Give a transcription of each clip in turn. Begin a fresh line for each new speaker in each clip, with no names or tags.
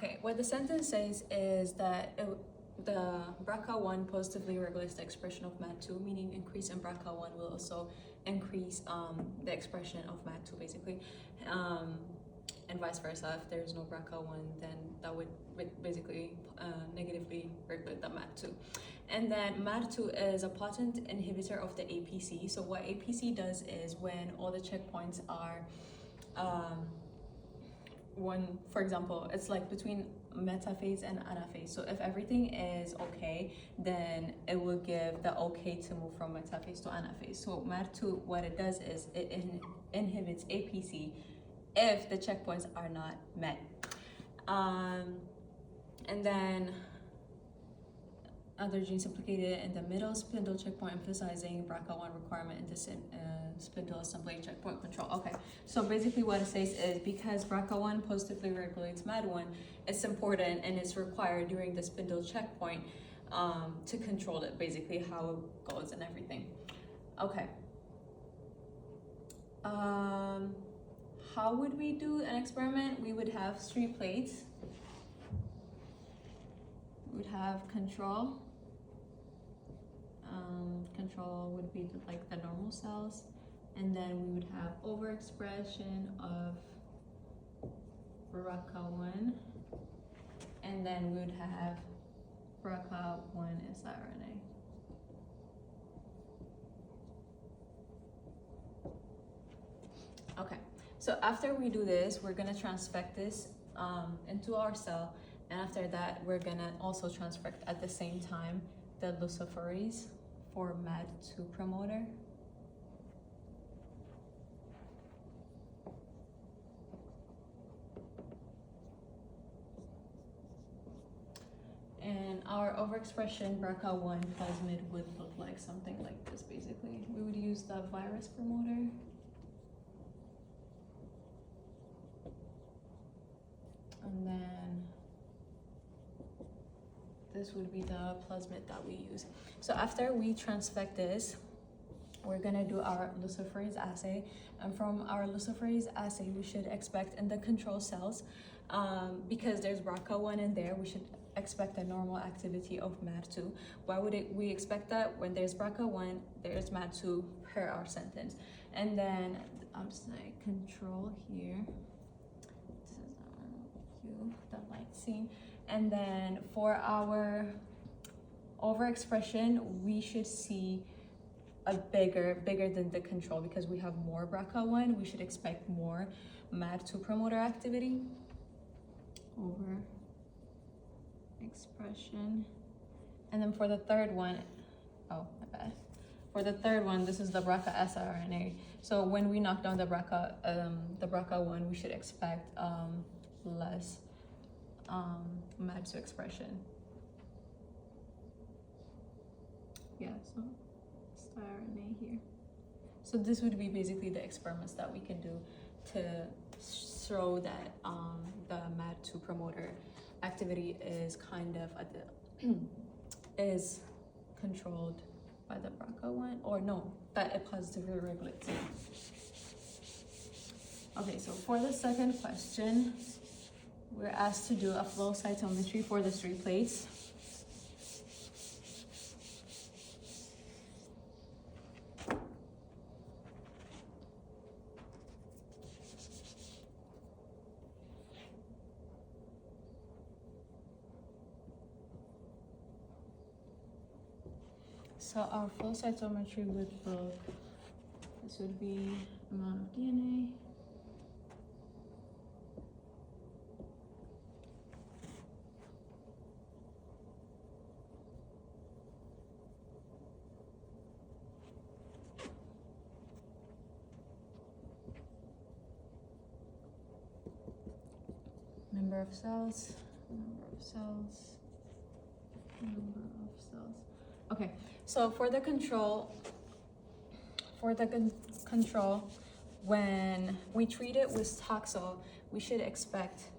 Okay, what the sentence says is that the BRCA1 positively regulates the expression of MAD2, meaning increase in BRCA1 will also increase the expression of MAD2 basically. And vice versa. If there's no BRCA1, then that would basically negatively regulate the MAD2. And then MAD2 is a potent inhibitor of the APC. So what APC does is when all the checkpoints are when, for example, it's like between metaphase and anaphase. So if everything is okay, then it will give the okay to move from metaphase to anaphase. So MAD2, what it does is it inhibits APC if the checkpoints are not met. And then other genes implicated in the middle spindle checkpoint, emphasizing BRCA1 requirement in this spindle assembly checkpoint control. Okay, so basically what it says is because BRCA1 positively regulates MAD1, it's important and it's required during the spindle checkpoint to control it, basically how it goes and everything. Okay. How would we do an experiment? We would have 3 plates. We would have control. Control would be like the normal cells, and then we would have overexpression of BRCA1, and then we would have BRCA1 siRNA. Okay, so after we do this, we're gonna transfect this into our cell, and after that, we're gonna also transfect at the same time the luciferase for MAD2 promoter. And our overexpression BRCA1 plasmid would look like something like this, basically. We would use the virus promoter. And then this would be the plasmid that we use. So after we transfect this, we're gonna do our luciferase assay. And from our luciferase assay, we should expect in the control cells, because there's BRCA1 in there, we should expect a normal activity of MAD2. Why would we expect that? When there's BRCA1, there's MAD2 per our sentence. And then I'm just gonna control here. This is the light scene. And then for our overexpression, we should see a bigger than the control because we have more BRCA1. We should expect more MAD2 promoter activity. Overexpression. And then for the third one, oh my bad. For the third one, this is the BRCA siRNA. So when we knock down the BRCA1, we should expect less MAD2 expression. Yeah, so siRNA here. So this would be basically the experiments that we can do to show that the MAD2 promoter activity is kind of at the is controlled by the BRCA1, or no, that it positively regulates it. Okay, so for the second question, we're asked to do a flow cytometry for the 3 plates. So our flow cytometry would look, this would be amount of DNA. Number of cells. Okay, so for the control, when we treat it with Taxol, we should expect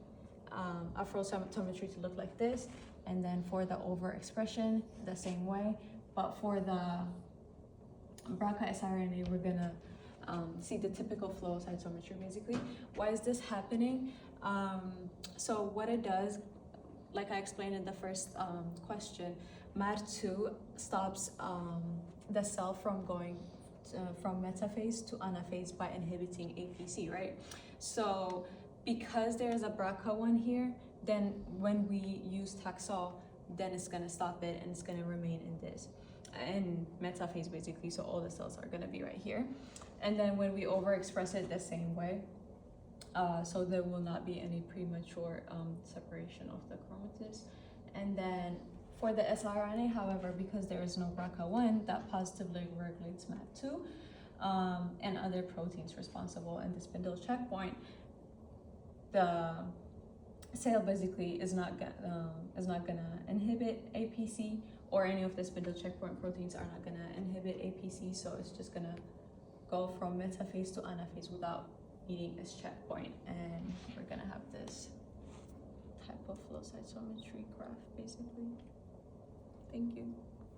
a flow cytometry to look like this, and then for the overexpression, the same way. But for the BRCA siRNA, we're gonna see the typical flow cytometry basically. Why is this happening? So what it does like I explained in the first question, MAD2 stops the cell from going from metaphase to anaphase by inhibiting APC, right? So because there is a BRCA1 here, then when we use Taxol, then it's gonna stop it and it's gonna remain in this, in metaphase basically, so all the cells are gonna be right here. And then when we overexpress it the same way, so there will not be any premature separation of the chromatids. And then for the siRNA, however, because there is no BRCA1, that positively regulates MAD2 and other proteins responsible in the spindle checkpoint, the cell basically is not gonna inhibit APC, or any of the spindle checkpoint proteins are not gonna inhibit APC, so it's just gonna go from metaphase to anaphase without needing this checkpoint, and we're gonna have this type of flow cytometry graph basically. Thank you.